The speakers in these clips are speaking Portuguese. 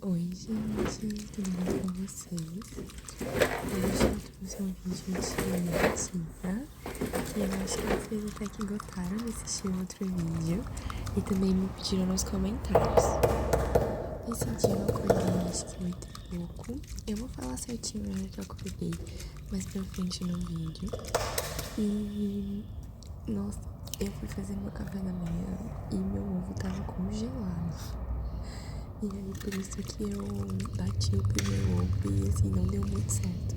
Oi gente, tudo bem com vocês? Hoje eu trouxe um vídeo de rotina e eu acho que vocês até que gostaram de assistir o outro vídeo e também me pediram nos comentários. Esse dia eu acordei acho que 8 e pouco, eu vou falar certinho a hora que eu acordei mais pra frente no vídeo. E nossa, eu fui fazer meu café da manhã e meu ovo tava congelado. E aí, por isso que eu bati o primeiro ovo e assim, não deu muito certo.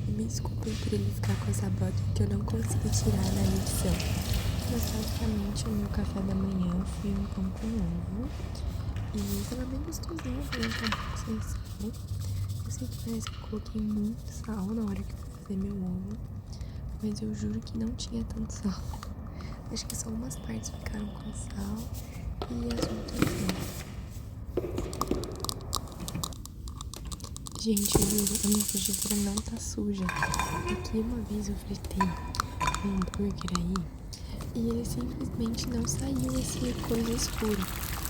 E me desculpem por ele ficar com essa broca que eu não consegui tirar na edição. Mas basicamente o meu café da manhã foi um pão com ovo. E tava bem gostosinho, foi um pão sem sal. Eu sei que parece que eu coloquei muito sal na hora que eu fui fazer meu ovo. Mas eu juro que não tinha tanto sal. Acho que só umas partes ficaram com sal e as outras não. Gente, eu juro, a minha frigideira não tá suja. Aqui uma vez eu fritei um hambúrguer aí e ele simplesmente não saiu esse coisa escura.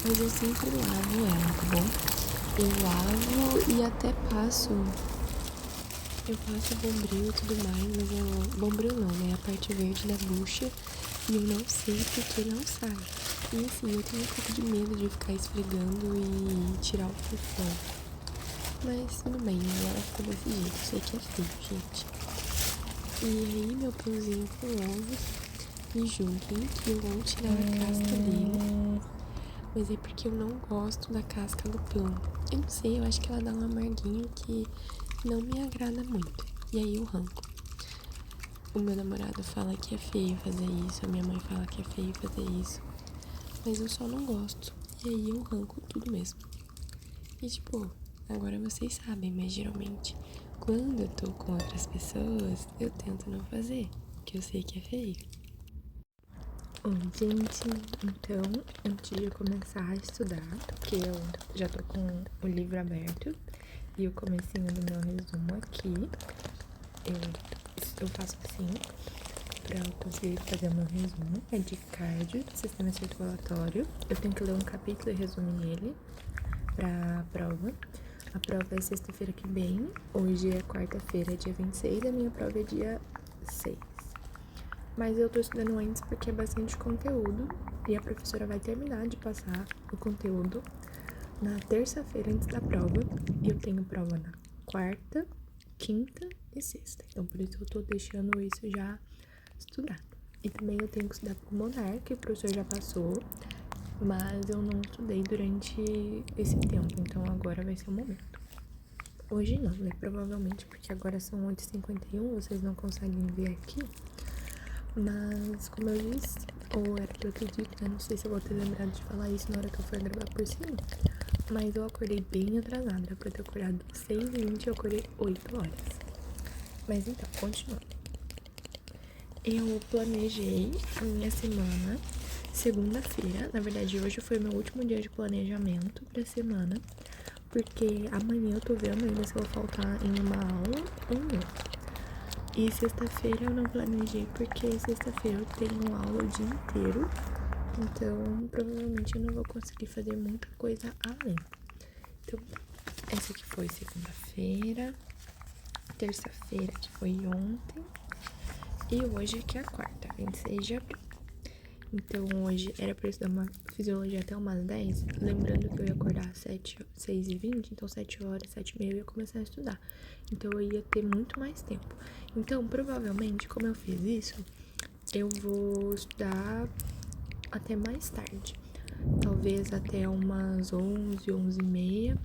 Mas eu sempre lavo ela, tá bom? Eu lavo e até passo. Eu passo bombril e tudo mais, mas eu. Bombril não, né? A parte verde da bucha. E eu não sei porque não sai. E assim, eu tenho um pouco de medo de ficar esfregando e tirar o fofão. Mas tudo bem, agora ficou desse jeito. Eu sei que é feio, gente. E aí, meu pãozinho com ovos. Me julguem que eu vou tirar a casca dele. Mas é porque eu não gosto da casca do pão. Eu não sei, eu acho que ela dá um amarguinho que não me agrada muito. E aí eu arranco. O meu namorado fala que é feio fazer isso. A minha mãe fala que é feio fazer isso. Mas eu só não gosto. E aí eu arranco tudo mesmo. E tipo, agora vocês sabem, mas geralmente quando eu tô com outras pessoas, eu tento não fazer, porque eu sei que é feio. Oi, gente, então, antes de eu começar a estudar, porque eu já tô com o livro aberto e o comecinho do meu resumo aqui, eu faço assim, pra eu conseguir fazer o meu resumo, é de cardio, sistema circulatório, eu tenho que ler um capítulo e resumir ele pra prova. A prova é sexta-feira que vem, hoje é quarta-feira, dia 26, a minha prova é dia 6. Mas eu tô estudando antes porque é bastante conteúdo e a professora vai terminar de passar o conteúdo na terça-feira antes da prova. E eu tenho prova na quarta, quinta e sexta. Então por isso eu tô deixando isso já estudado. E também eu tenho que estudar pulmonar, que o professor já passou, mas eu não estudei durante esse tempo, então agora vai ser o momento. Hoje não, né? Provavelmente, porque agora são 8h51, vocês não conseguem ver aqui. Mas, como eu disse, ou era pra eu ter dito, eu não sei se eu vou ter lembrado de falar isso na hora que eu for gravar por cima. Mas eu acordei bem atrasada, era pra eu ter acordado 6h20 e eu acordei 8 horas. Mas então, continuando. Eu planejei a minha semana segunda-feira. Na verdade, hoje foi meu último dia de planejamento pra semana. Porque amanhã eu tô vendo ainda se eu vou faltar em uma aula ou não. E sexta-feira eu não planejei porque sexta-feira eu tenho aula o dia inteiro. Então, provavelmente eu não vou conseguir fazer muita coisa além. Então, essa aqui foi segunda-feira, terça-feira que foi ontem e hoje que é a quarta, 26 de abril. Então hoje era pra eu estudar uma fisiologia até umas 10, lembrando que eu ia acordar às 6h20, então 7 horas, 7h30 eu ia começar a estudar. Então eu ia ter muito mais tempo. Então provavelmente, como eu fiz isso, eu vou estudar até mais tarde. Talvez até umas 11, 11h30.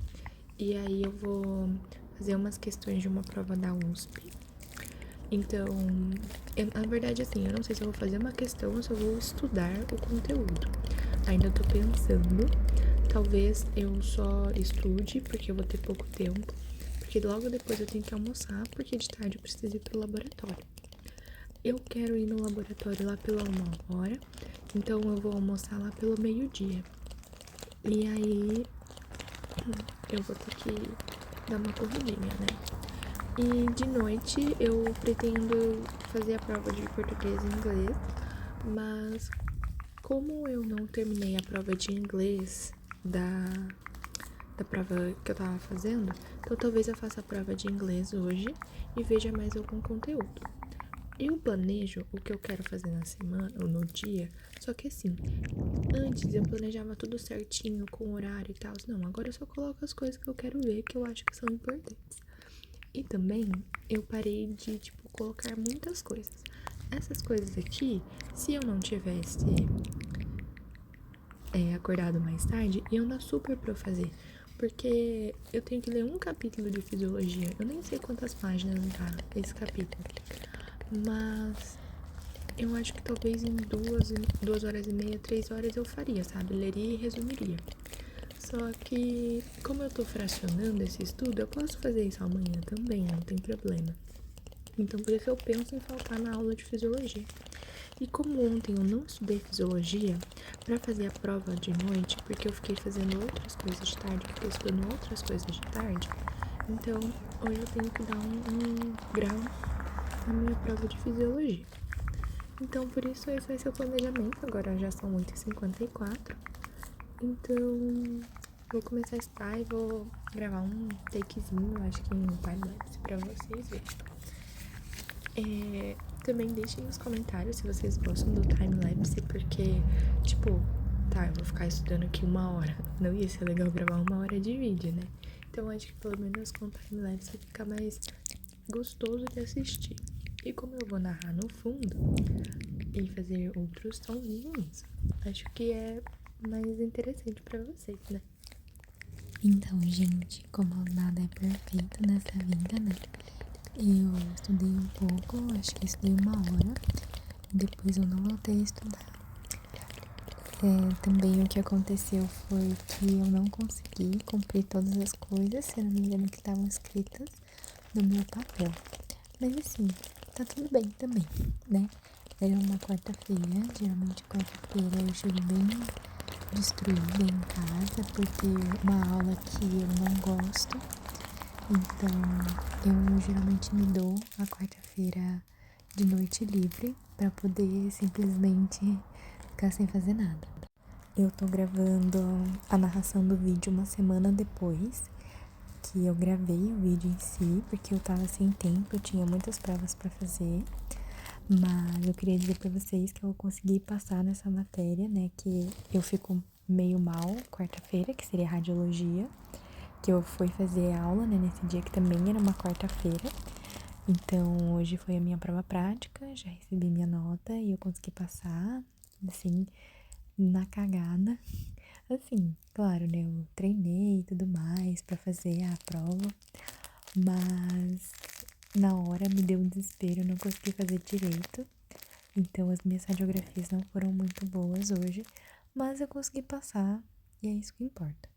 E aí eu vou fazer umas questões de uma prova da USP. Então, na verdade, assim, eu não sei se eu vou fazer uma questão ou se eu vou estudar o conteúdo. Ainda tô pensando. Talvez eu só estude, porque eu vou ter pouco tempo. Porque logo depois eu tenho que almoçar, porque de tarde eu preciso ir pro laboratório. Eu quero ir no laboratório lá pela 1h, então eu vou almoçar lá pelo meio-dia. E aí, eu vou ter que dar uma corridinha, né? E de noite eu pretendo fazer a prova de português e inglês, mas como eu não terminei a prova de inglês da prova que eu tava fazendo. Então talvez eu faça a prova de inglês hoje e veja mais algum conteúdo. Eu planejo o que eu quero fazer na semana ou no dia, só que assim, antes eu planejava tudo certinho, com horário e tal. Não, agora eu só coloco as coisas que eu quero ver, que eu acho que são importantes. E também eu parei de, tipo, colocar muitas coisas. Essas coisas aqui, se eu não tivesse acordado mais tarde, iam dar super pra eu fazer. Porque eu tenho que ler um capítulo de fisiologia. Eu nem sei quantas páginas tá esse capítulo. Mas eu acho que talvez em 2 horas e meia, 3 horas eu faria, sabe? Leria e resumiria. Só que, como eu tô fracionando esse estudo, eu posso fazer isso amanhã também, não tem problema. Então, por isso eu penso em faltar na aula de fisiologia. E como ontem eu não estudei fisiologia pra fazer a prova de noite, porque eu fiquei fazendo outras coisas de tarde, fiquei estudando outras coisas de tarde, então hoje eu tenho que dar um grau na minha prova de fisiologia. Então, por isso, esse vai ser o planejamento. Agora já são 8h54. Então, vou começar a estudar e vou gravar um takezinho, acho que em time-lapse, pra vocês verem. Também deixem nos comentários se vocês gostam do time-lapse, porque, tipo, tá, eu vou ficar estudando aqui 1 hora. Não ia ser legal gravar 1 hora de vídeo, né? Então, acho que pelo menos com time-lapse fica mais gostoso de assistir. E como eu vou narrar no fundo e fazer outros sonzinhos, acho que é mais interessante pra vocês, né? Então, gente, como nada é perfeito nessa vida, né? Eu estudei um pouco, acho que estudei 1 hora. Depois eu não voltei a estudar. Também o que aconteceu foi que eu não consegui cumprir todas as coisas, se não me engano, que estavam escritas no meu papel. Mas assim, tá tudo bem também, né? Era uma quarta-feira, geralmente quarta-feira eu chego bem destruída em casa por ter uma aula que eu não gosto. Então, eu geralmente me dou a quarta-feira de noite livre pra poder simplesmente ficar sem fazer nada. Eu tô gravando a narração do vídeo uma semana depois que eu gravei o vídeo em si, porque eu tava sem tempo, eu tinha muitas provas pra fazer. Mas eu queria dizer pra vocês que eu consegui passar nessa matéria, né? Que eu fico meio mal quarta-feira, que seria radiologia. Que eu fui fazer aula, né? Nesse dia que também era uma quarta-feira. Então, hoje foi a minha prova prática, já recebi minha nota e eu consegui passar, assim, na cagada. Assim, claro, né? Eu treinei e tudo mais pra fazer a prova, mas na hora me deu um desespero, eu não consegui fazer direito. Então as minhas radiografias não foram muito boas hoje, mas eu consegui passar e é isso que importa.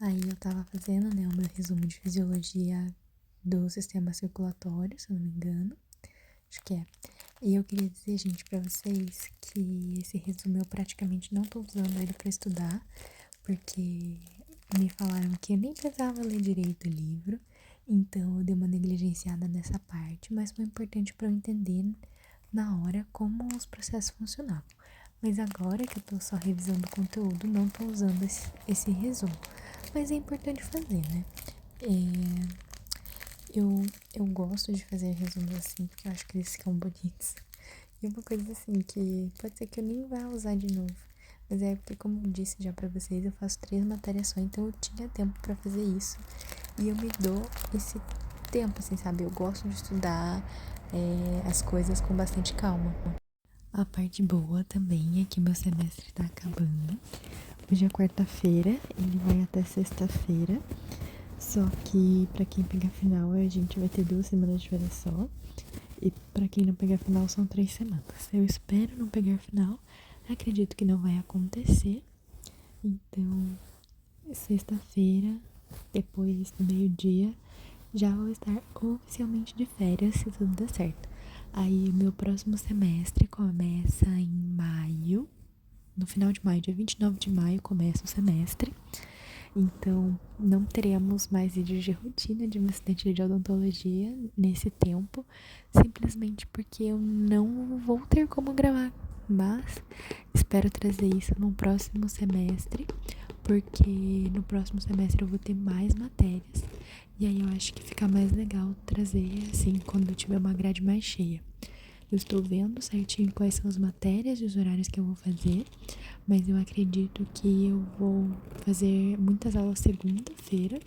Aí eu tava fazendo, né, o meu resumo de fisiologia do sistema circulatório, se eu não me engano. Acho que é. E eu queria dizer, gente, pra vocês que esse resumo eu praticamente não tô usando ele pra estudar, porque me falaram que eu nem precisava ler direito o livro, então eu dei uma negligenciada nessa parte, mas foi importante pra eu entender na hora como os processos funcionavam. Mas agora que eu tô só revisando o conteúdo, não tô usando esse resumo. Mas é importante fazer, né? Eu gosto de fazer resumos assim, porque eu acho que eles ficam bonitos. E uma coisa assim que pode ser que eu nem vá usar de novo. Mas é porque, como eu disse já pra vocês, eu faço 3 matérias só, então eu tinha tempo pra fazer isso. E eu me dou esse tempo, assim, sabe? Eu gosto de estudar as coisas com bastante calma. A parte boa também é que meu semestre tá acabando. Hoje é quarta-feira, ele vai até sexta-feira. Só que pra quem pegar final, a gente vai ter 2 semanas de férias só. E pra quem não pegar final, são 3 semanas. Eu espero não pegar final. Acredito que não vai acontecer. Então, sexta-feira, depois do meio-dia, já vou estar oficialmente de férias, se tudo der certo. Aí, meu próximo semestre começa em maio. No final de maio, dia 29 de maio, começa o semestre. Então, não teremos mais vídeos de rotina de uma estudante de odontologia nesse tempo, simplesmente porque eu não vou ter como gravar. Mas espero trazer isso no próximo semestre, porque no próximo semestre eu vou ter mais matérias. E aí eu acho que fica mais legal trazer, assim, quando eu tiver uma grade mais cheia. Eu estou vendo certinho quais são as matérias e os horários que eu vou fazer, mas eu acredito que eu vou fazer muitas aulas segunda-feira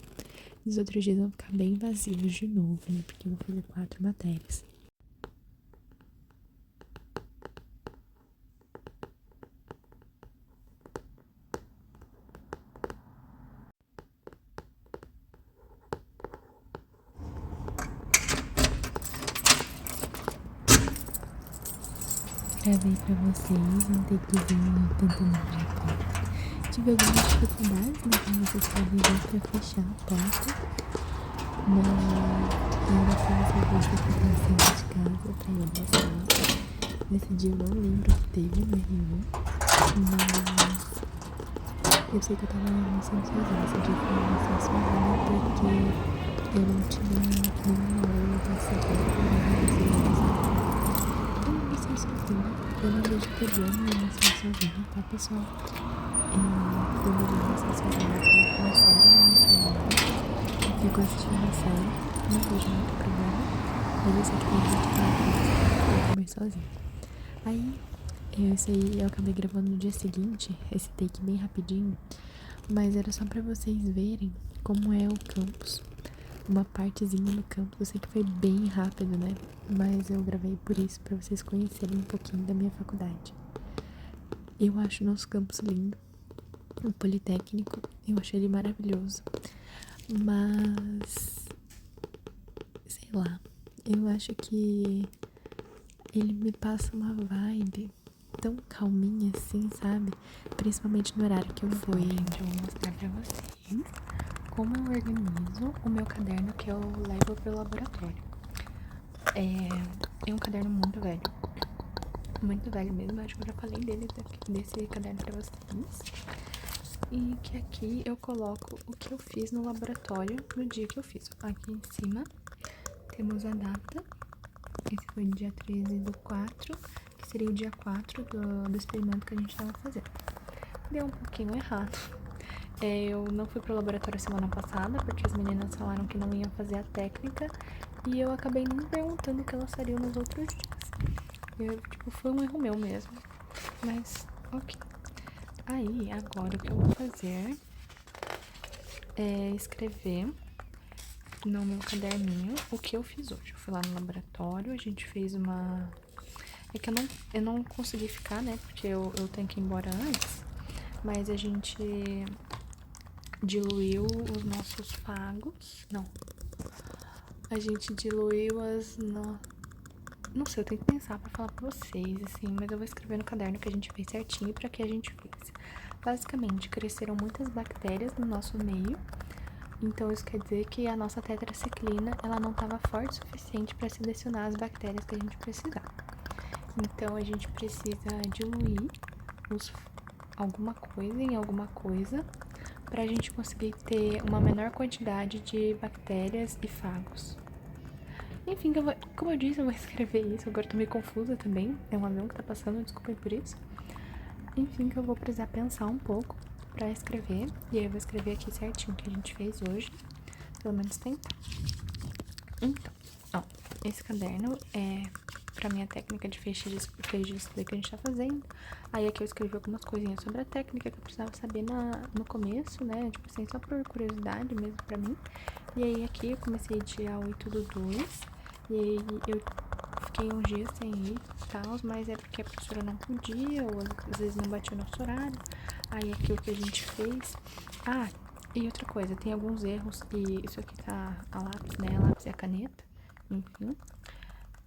e os outros dias vão ficar bem vazios de novo, né? Porque eu vou fazer 4 matérias. Gravei pra vocês, um takezinho tentando abrir. Tive algumas dificuldades, né? Como vocês podem ver, pra fechar a porta. Mas era pra vocês verem que eu tô saindo de casa pra ir almoçar. Nesse dia eu não lembro que teve no R1, mas eu sei que eu tava almoçando sozinha. Esse dia foi almoçar sozinha porque eu não tinha nenhuma aula da segunda. Eu almocei sozinha. Eu não vejo problema em almoçar sozinha, tá, pessoal? Quando eu almoçar sozinha, eu coloco uma série no celular. Eu fico assistindo a série. Não vejo muito problema. Mas eu sei que tem gente que não gosta de comer sozinha. Aí, eu acabei gravando no dia seguinte, esse take bem rapidinho. Mas era só pra vocês verem como é o campus. Uma partezinha no campus. Eu sei que foi bem rápido, né? Mas eu gravei por isso, pra vocês conhecerem um pouquinho da minha faculdade. Eu acho nosso campus lindo. O Politécnico, eu achei ele maravilhoso. Mas, sei lá, eu acho que ele me passa uma vibe tão calminha assim, sabe? Principalmente no horário que eu vou. Gente, eu vou mostrar pra vocês como eu organizo o meu caderno que eu levo pro laboratório. É um caderno muito velho. Muito velho mesmo, acho que eu já falei desse caderno pra vocês. E que aqui eu coloco o que eu fiz no laboratório no dia que eu fiz. Aqui em cima temos a data. Esse foi o dia 13/4, que seria o dia 4 do experimento que a gente tava fazendo. Deu um pouquinho errado. Eu não fui pro laboratório semana passada, porque as meninas falaram que não iam fazer a técnica. E eu acabei nem perguntando o que elas fariam nos outros dias. Foi um erro meu mesmo. Mas, ok. Aí, agora o que eu vou fazer é escrever no meu caderninho o que eu fiz hoje. Eu fui lá no laboratório, a gente fez uma... É que eu não consegui ficar, né? Porque eu tenho que ir embora antes. Mas a gente diluiu os nossos fagos. Não. A gente diluiu as... Não sei, eu tenho que pensar pra falar pra vocês, assim. Mas eu vou escrever no caderno que a gente fez certinho e pra que a gente fez. Basicamente, cresceram muitas bactérias no nosso meio. Então, isso quer dizer que a nossa tetraciclina, ela não estava forte o suficiente para selecionar as bactérias que a gente precisava. Então, a gente precisa diluir alguma coisa em alguma coisa para a gente conseguir ter uma menor quantidade de bactérias e fagos. Enfim, como eu disse, eu vou escrever isso. Agora eu tô meio confusa também. É um avião que tá passando, desculpem por isso. Enfim, que eu vou precisar pensar um pouco pra escrever. E aí eu vou escrever aqui certinho o que a gente fez hoje. Pelo menos tentar. Então, ó, esse caderno é pra minha técnica de feixe de display que a gente tá fazendo. Aí aqui eu escrevi algumas coisinhas sobre a técnica que eu precisava saber no começo, né? Tipo assim, só por curiosidade mesmo pra mim. E aí aqui eu comecei dia 8/2. E aí eu fiquei uns dias sem ir e tal, mas é porque a professora não podia, ou às vezes não batia o nosso horário. Aí aqui o que a gente fez. Ah, e outra coisa, tem alguns erros, e isso aqui tá a lápis, né? A lápis e a caneta, enfim.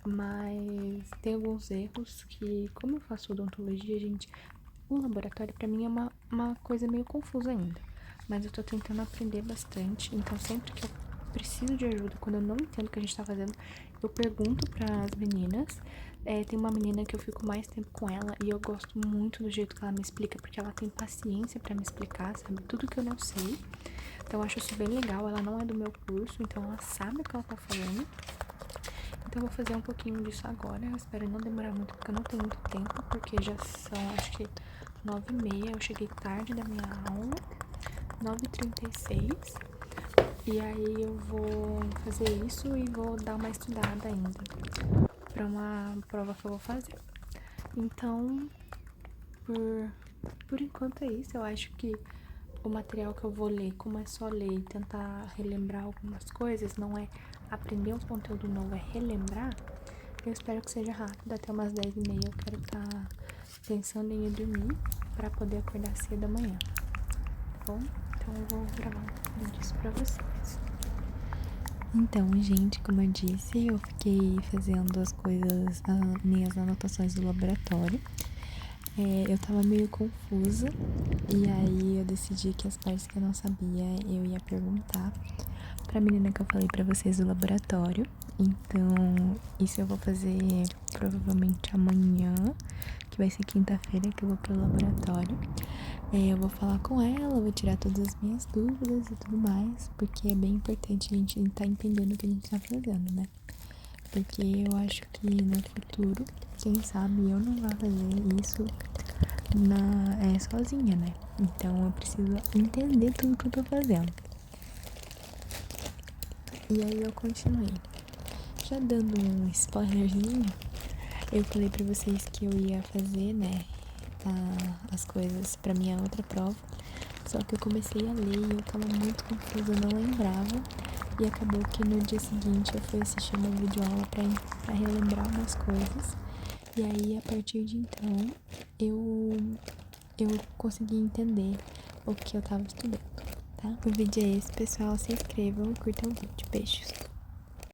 Mas tem alguns erros que, como eu faço odontologia, gente, o laboratório pra mim é uma coisa meio confusa ainda. Mas eu tô tentando aprender bastante, então sempre que eu preciso de ajuda, quando eu não entendo o que a gente tá fazendo, eu pergunto pras meninas. Tem uma menina que eu fico mais tempo com ela e eu gosto muito do jeito que ela me explica, porque ela tem paciência pra me explicar, sabe? Tudo que eu não sei. Então eu acho isso bem legal. Ela não é do meu curso, então ela sabe o que ela tá falando. Então eu vou fazer um pouquinho disso agora. Eu espero não demorar muito, porque eu não tenho muito tempo, porque já são, acho que 9h30. Eu cheguei tarde da minha aula. 9h36. E aí eu vou fazer isso e vou dar uma estudada ainda para uma prova que eu vou fazer. Então, por enquanto é isso. Eu acho que o material que eu vou ler, como é só ler e tentar relembrar algumas coisas, não é aprender um conteúdo novo, é relembrar. Eu espero que seja rápido, até umas 10h30 eu quero estar pensando em ir dormir para poder acordar cedo amanhã, tá bom? Então eu vou gravar um vídeo disso pra vocês. Então, gente, como eu disse, eu fiquei fazendo as coisas, minhas anotações do laboratório. Eu tava meio confusa e aí eu decidi que as partes que eu não sabia eu ia perguntar pra menina que eu falei pra vocês do laboratório. Então, isso eu vou fazer provavelmente amanhã, que vai ser quinta-feira que eu vou pro laboratório. Eu vou falar com ela, vou tirar todas as minhas dúvidas e tudo mais, porque é bem importante a gente estar entendendo o que a gente tá fazendo, né? Porque eu acho que no futuro, quem sabe eu não vou fazer isso sozinha, né? Então eu preciso entender tudo que eu tô fazendo. E aí eu continuei. Já dando um spoilerzinho, eu falei pra vocês que eu ia fazer, né, as coisas pra minha outra prova. Só que eu comecei a ler e eu tava muito confusa, eu não lembrava. E acabou que no dia seguinte eu fui assistir uma videoaula pra relembrar umas coisas. E aí, a partir de então, eu consegui entender o que eu tava estudando, tá? O vídeo é esse, pessoal. Se inscrevam e curtam o vídeo. Beijos!